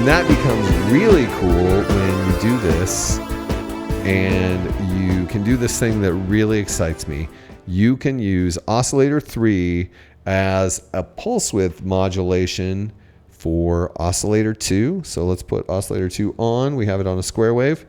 And that becomes really cool when you do this, and you can do this thing that really excites me. You can use oscillator 3 as a pulse width modulation for oscillator 2. So let's put oscillator 2 on. We have it on a square wave.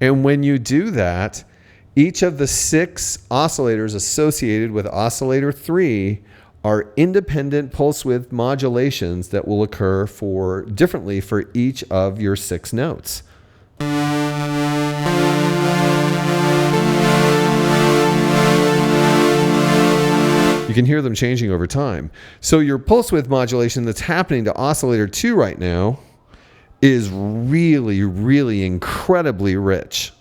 And when you do that, each of the 6 oscillators associated with oscillator 3 are independent pulse width modulations that will occur differently for each of your 6 notes. You can hear them changing over time. So your pulse width modulation that's happening to oscillator 2 right now is really, really incredibly rich.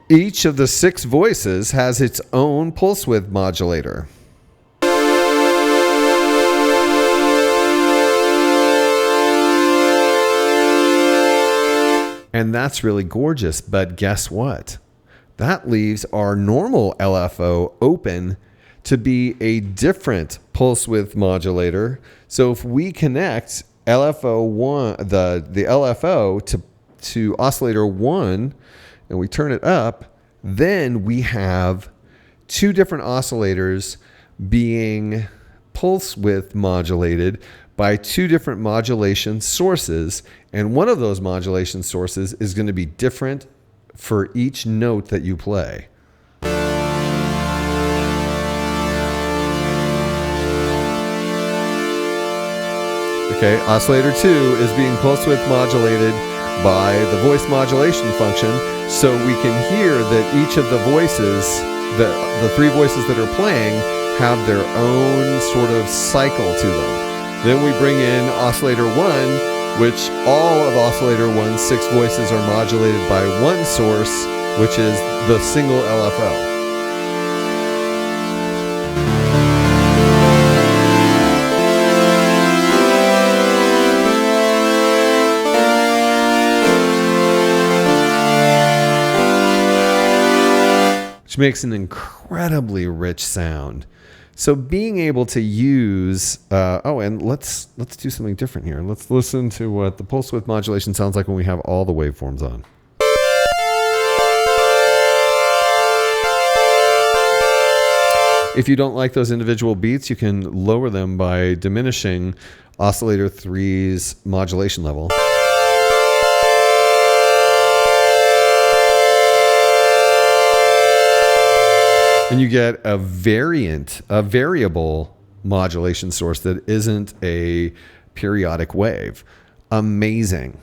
Each of the 6 voices has its own pulse width modulator. And that's really gorgeous, but guess what? That leaves our normal LFO open to be a different pulse width modulator. So if we connect LFO1, the LFO to oscillator 1, and we turn it up, then we have 2 different oscillators being pulse width modulated by 2 different modulation sources. And one of those modulation sources is going to be different for each note that you play. Okay, oscillator 2 is being pulse width modulated by the voice modulation function, so we can hear that each of the voices, the 3 voices that are playing, have their own sort of cycle to them. Then we bring in oscillator 1, which all of oscillator 1's 6 voices are modulated by one source, which is the single LFO. Which makes an incredibly rich sound. So being able to use, and let's do something different here. Let's listen to what the pulse width modulation sounds like when we have all the waveforms on. If you don't like those individual beats, you can lower them by diminishing oscillator 3's modulation level. And you get a variable modulation source that isn't a periodic wave. Amazing.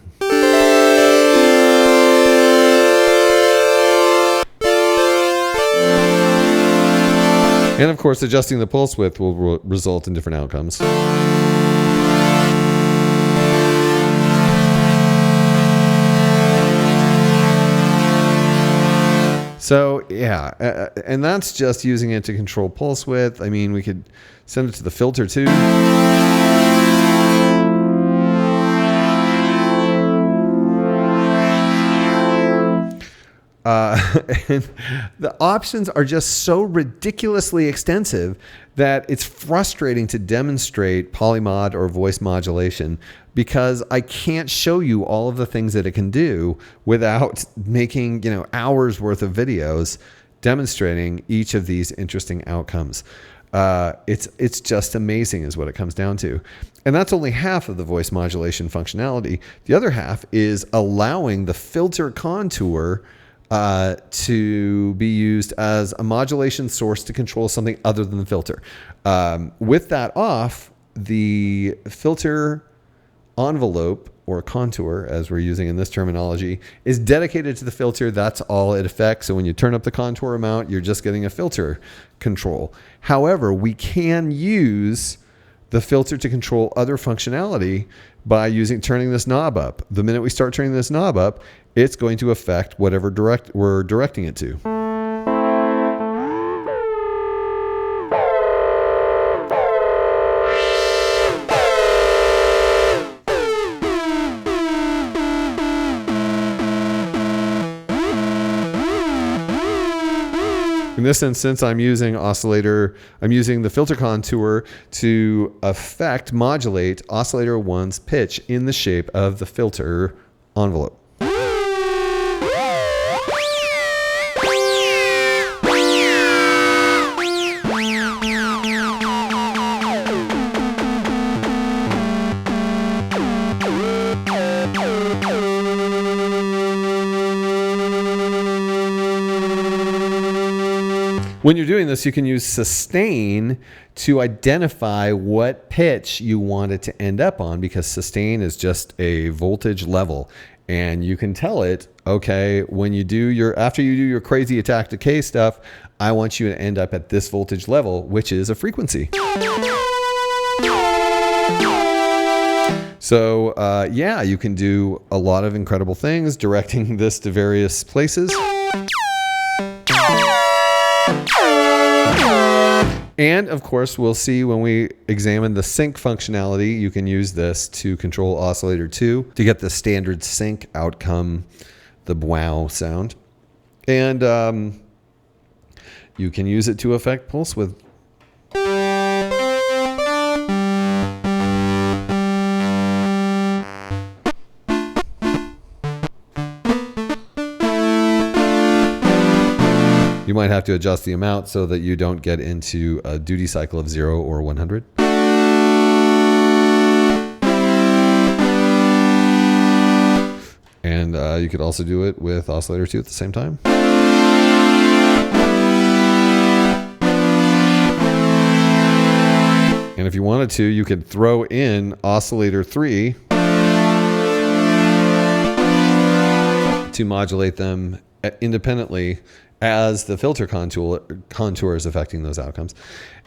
And of course, adjusting the pulse width will result in different outcomes. So yeah, and that's just using it to control pulse width. I mean, we could send it to the filter too. And the options are just so ridiculously extensive that it's frustrating to demonstrate polymod or voice modulation, because I can't show you all of the things that it can do without making, hours worth of videos demonstrating each of these interesting outcomes. It's just amazing is what it comes down to. And that's only half of the voice modulation functionality. The other half is allowing the filter contour to be used as a modulation source to control something other than the filter. With that off, the filter envelope, or contour, as we're using in this terminology, is dedicated to the filter. That's all it affects. So when you turn up the contour amount, you're just getting a filter control. However, we can use the filter to control other functionality by turning this knob up. The minute we start turning this knob up, it's going to affect whatever we're directing it to. this instance, I'm using the filter contour to modulate oscillator 1's pitch in the shape of the filter envelope. When you're doing this, you can use sustain to identify what pitch you want it to end up on, because sustain is just a voltage level. And you can tell it, okay, after you do your crazy attack decay stuff, I want you to end up at this voltage level, which is a frequency. So yeah, you can do a lot of incredible things directing this to various places. And of course, we'll see when we examine the sync functionality, you can use this to control oscillator 2 to get the standard sync outcome, the wow sound. And you can use it to affect pulse width. You might have to adjust the amount so that you don't get into a duty cycle of 0 or 100. And you could also do it with oscillator 2 at the same time. And if you wanted to, you could throw in oscillator 3 to modulate them independently as the filter contour is affecting those outcomes.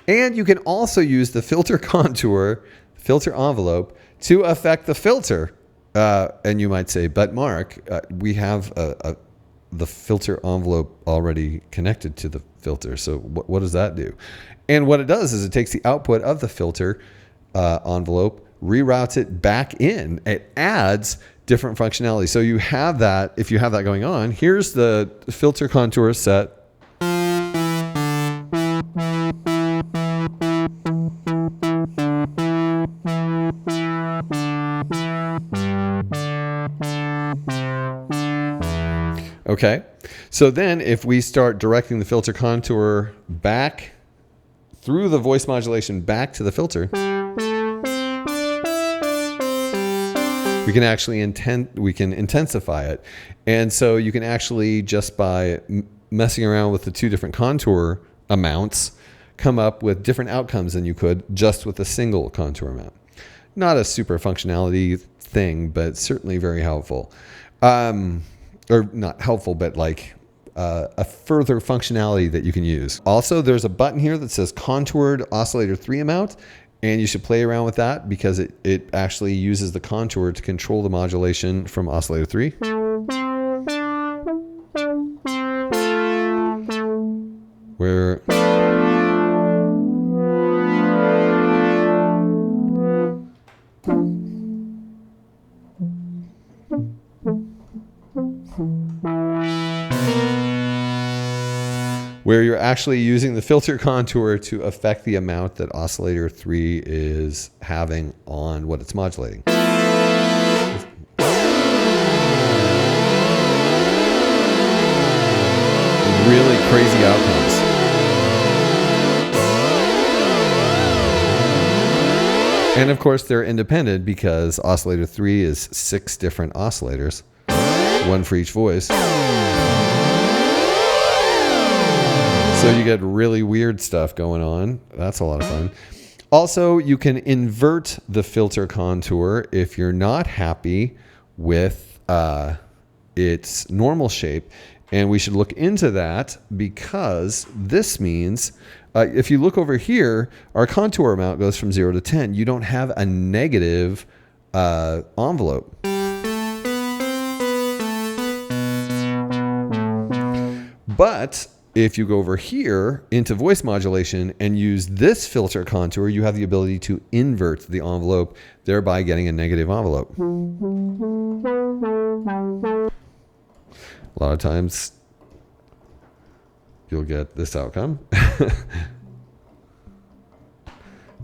And you can also use the filter contour, filter envelope, to affect the filter. And you might say, but Mark, we have the filter envelope already connected to the filter. So what does that do? And what it does is it takes the output of the filter envelope, reroutes it back in. It adds different functionality. So you have that, if you have that going on, here's the filter contour set. Okay, so then if we start directing the filter contour back through the voice modulation back to the filter, we can actually intensify it. And so you can actually, just by messing around with the two different contour amounts, come up with different outcomes than you could just with a single contour amount. Not a super functionality thing, but certainly very helpful. Or not helpful, but like a further functionality that you can use. Also, there's a button here that says contoured oscillator 3 amount. And you should play around with that because it actually uses the contour to control the modulation from oscillator 3. Where you're actually using the filter contour to affect the amount that oscillator 3 is having on what it's modulating. Really crazy outcomes. And of course they're independent because oscillator 3 is 6 different oscillators, one for each voice. So you get really weird stuff going on. That's a lot of fun. Also, you can invert the filter contour if you're not happy with its normal shape. And we should look into that because this means if you look over here, our contour amount goes from 0 to 10. You don't have a negative envelope. But if you go over here into voice modulation and use this filter contour, you have the ability to invert the envelope, thereby getting a negative envelope. A lot of times you'll get this outcome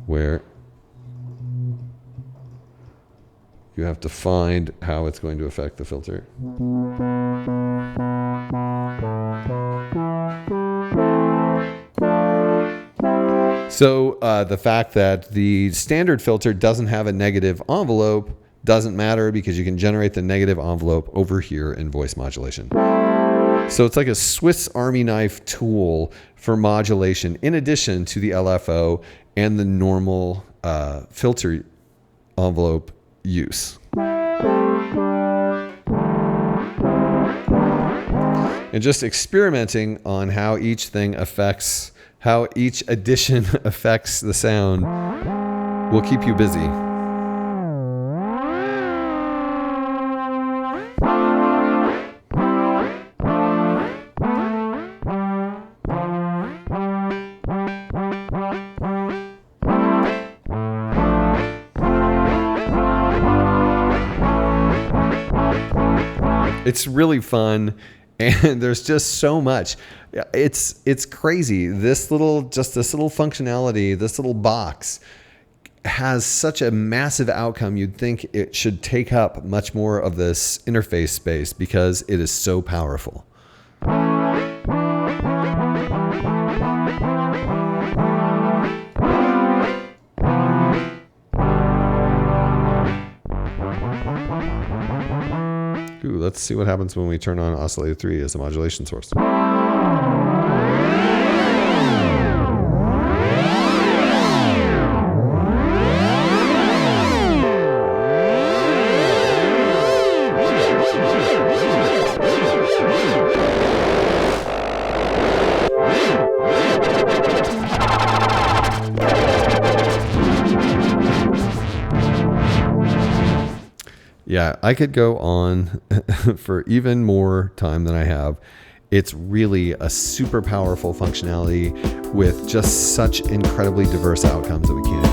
where you have to find how it's going to affect the filter. So the fact that the standard filter doesn't have a negative envelope doesn't matter because you can generate the negative envelope over here in voice modulation. So it's like a Swiss Army knife tool for modulation in addition to the LFO and the normal filter envelope use. And just experimenting on how each thing affects, how each addition affects the sound will keep you busy. It's really fun, and there's just so much. It's crazy. This little functionality, this little box has such a massive outcome. You'd think it should take up much more of this interface space because it is so powerful. Ooh, let's see what happens when we turn on oscillator 3 as a modulation source. Yeah, I could go on for even more time than I have. It's really a super powerful functionality with just such incredibly diverse outcomes that we can't